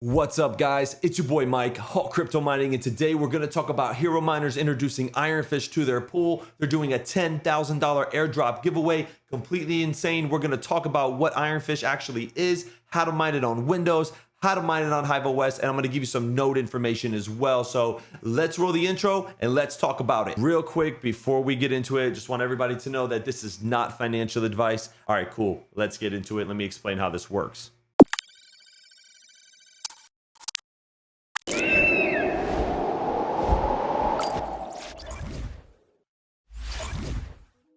What's up, guys? It's your boy Mike, Hulk Crypto Mining, and today we're going to talk about Hero Miners introducing Ironfish to their pool. They're doing a $10,000 airdrop giveaway, completely insane. We're going to talk about what Ironfish actually is, how to mine it on Windows, how to mine it on HiveOS, and I'm going to give you some node information as well. So let's roll the intro and let's talk about it. Real quick, before we get into it, just want everybody to know that this is not financial advice. All right, cool. Let's get into it. Let me explain how this works.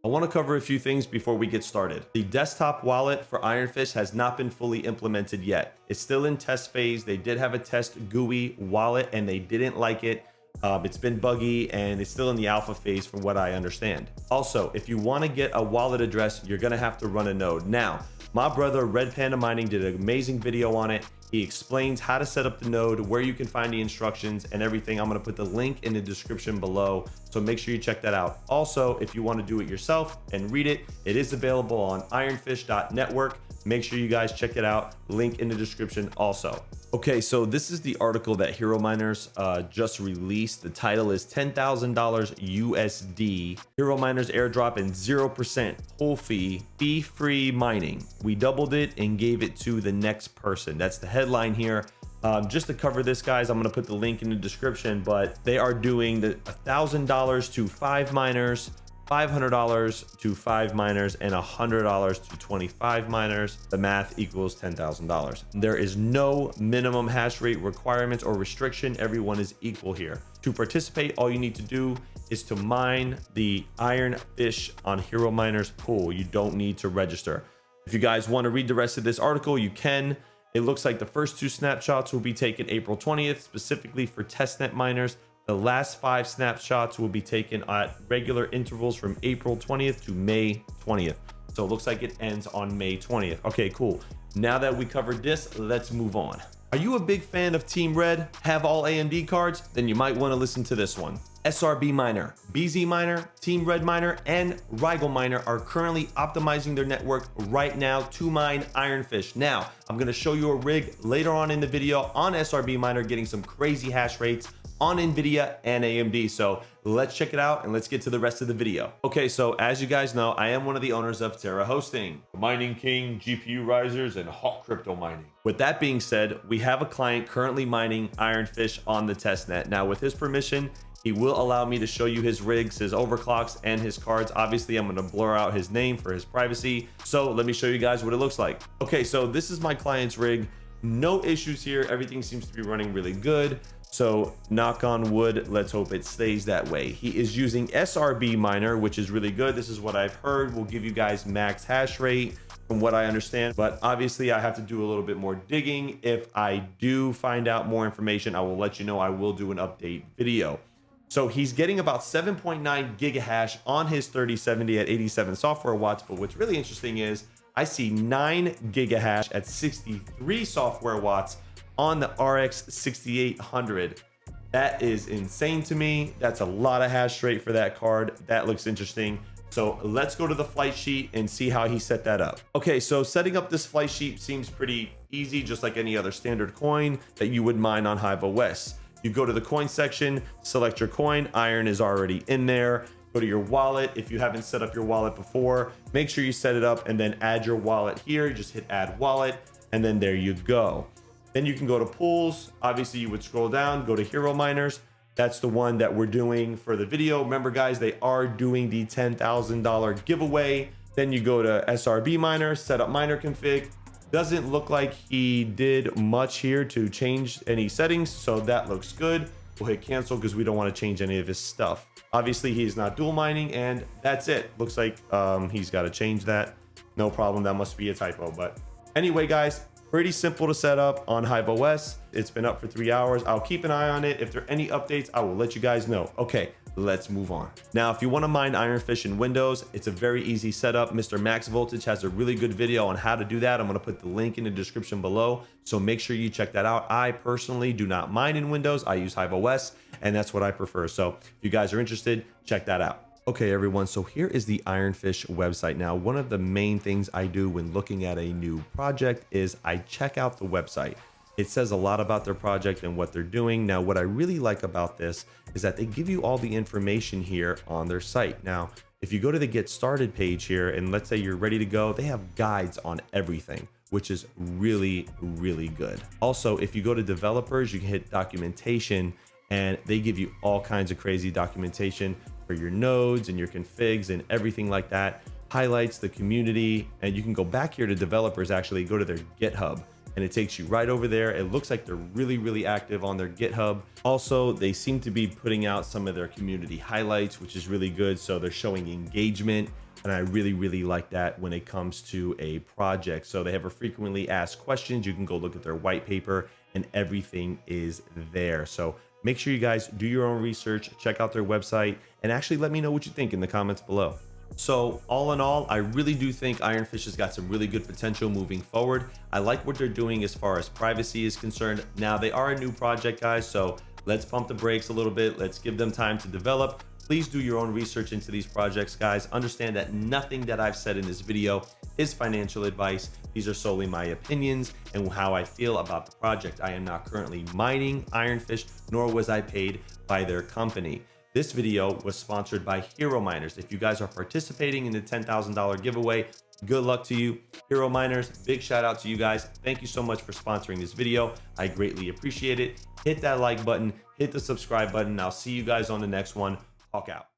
I want to cover a few things before we get started. The desktop wallet for Ironfish has not been fully implemented yet. It's still in test phase. They did have a test GUI wallet and they didn't like it. It's been buggy and it's still in the alpha phase from what I understand. Also, if you want to get a wallet address, you're going to have to run a node. Now, my brother Red Panda Mining did an amazing video on it. He explains how to set up the node, where you can find the instructions and everything. I'm going to put the link in the description below, so make sure you check that out. Also, if you want to do it yourself and read it, it is available on ironfish.network. Make sure you guys check it out. Link in the description also. Okay, so this is the article that Hero Miners just released. The title is $10,000 USD. Hero Miners airdrop and 0% pool fee-free mining. We doubled it and gave it to the next person. That's the headline here. Just to cover this, guys, I'm going to put the link in the description, but they are doing the $1,000 to 5 miners, $500 to 5 miners, and $100 to 25 miners. The math equals $10,000. There is no minimum hash rate requirements or restriction. Everyone is equal here. To participate, all you need to do is to mine the Ironfish on Hero Miners pool. You don't need to register. If you guys want to read the rest of this article, you can. It looks like the first 2 snapshots will be taken April 20th, specifically for testnet miners. The last 5 snapshots will be taken at regular intervals from April 20th to May 20th. So it looks like it ends on May 20th. Okay, cool. Now that we covered this, let's move on. Are you a big fan of Team Red? Have all AMD cards? Then you might want to listen to this one. SRB Miner, BZ Miner, Team Red Miner, and Rigel Miner are currently optimizing their network right now to mine Ironfish. Now, I'm going to show you a rig later on in the video on SRB Miner getting some crazy hash rates on NVIDIA and AMD. So let's check it out and let's get to the rest of the video. Okay, so as you guys know, I am one of the owners of Terra Hosting, Mining King, GPU Risers, and Hulk Crypto Mining. With that being said, we have a client currently mining Ironfish on the testnet. Now, with his permission, he will allow me to show you his rigs, his overclocks, and his cards. Obviously, I'm going to blur out his name for his privacy. So let me show you guys what it looks like. Okay, so this is my client's rig. No issues here. Everything seems to be running really good. So knock on wood, let's hope it stays that way. He is using SRB Miner, which is really good. This is what I've heard will give you guys max hash rate from what I understand. But obviously I have to do a little bit more digging. If I do find out more information, I will let you know. I will do an update video. So he's getting about 7.9 gigahash on his 3070 at 87 software watts. But what's really interesting is I see 9 gigahash at 63 software watts on the RX 6800. That is insane to me. That's a lot of hash rate for that card. That looks interesting. So let's go to the flight sheet and see how he set that up. Okay, so setting up this flight sheet seems pretty easy, just like any other standard coin that you would mine on HiveOS. You go to the coin section, select your coin. Iron is already in there. Go to your wallet. If you haven't set up your wallet before, make sure you set it up and then add your wallet here. Just hit add wallet and then there you go. Then you can go to pools. Obviously you would scroll down, go to Hero Miners. That's the one that we're doing for the video. Remember guys, they are doing the $10,000 giveaway. Then you go to SRB Miner, set up miner config. Doesn't look like he did much here to change any settings. So that looks good. We'll hit cancel because we don't want to change any of his stuff. Obviously he's not dual mining and that's it. Looks like he's got to change that. No problem. That must be a typo. But anyway, guys, pretty simple to set up on HiveOS. It's been up for 3 hours. I'll keep an eye on it. If there are any updates, I will let you guys know. Okay, let's move on. Now, if you want to mine Ironfish in Windows, it's a very easy setup. Mr. Max Voltage has a really good video on how to do that. I'm going to put the link in the description below. So make sure you check that out. I personally do not mine in Windows. I use HiveOS, and that's what I prefer. So if you guys are interested, check that out. Okay, everyone, so here is the Ironfish website. Now, one of the main things I do when looking at a new project is I check out the website. It says a lot about their project and what they're doing. Now, what I really like about this is that they give you all the information here on their site. Now, if you go to the Get Started page here, and let's say you're ready to go, they have guides on everything, which is really, really good. Also, if you go to developers, you can hit documentation, and they give you all kinds of crazy documentation for your nodes and your configs and everything like that. Highlights the community, and you can go back here to developers, actually go to their GitHub, and it takes you right over there. It looks like they're really, really active on their GitHub. Also, they seem to be putting out some of their community highlights, which is really good. So they're showing engagement, and I really, really like that when it comes to a project. So they have a frequently asked questions. You can go look at their white paper, and everything is there. So make sure you guys do your own research, check out their website, and actually let me know what you think in the comments below. So all in all, I really do think Ironfish has got some really good potential moving forward. I like what they're doing as far as privacy is concerned. Now, they are a new project, guys, so let's pump the brakes a little bit. Let's give them time to develop. Please do your own research into these projects, guys. Understand that nothing that I've said in this video is financial advice. These are solely my opinions and how I feel about the project. I am not currently mining Ironfish, nor was I paid by their company. This video was sponsored by Hero Miners. If you guys are participating in the $10,000 giveaway, good luck to you. Hero Miners, big shout out to you guys. Thank you so much for sponsoring this video. I greatly appreciate it. Hit that like button, hit the subscribe button. I'll see you guys on the next one. Hawk out.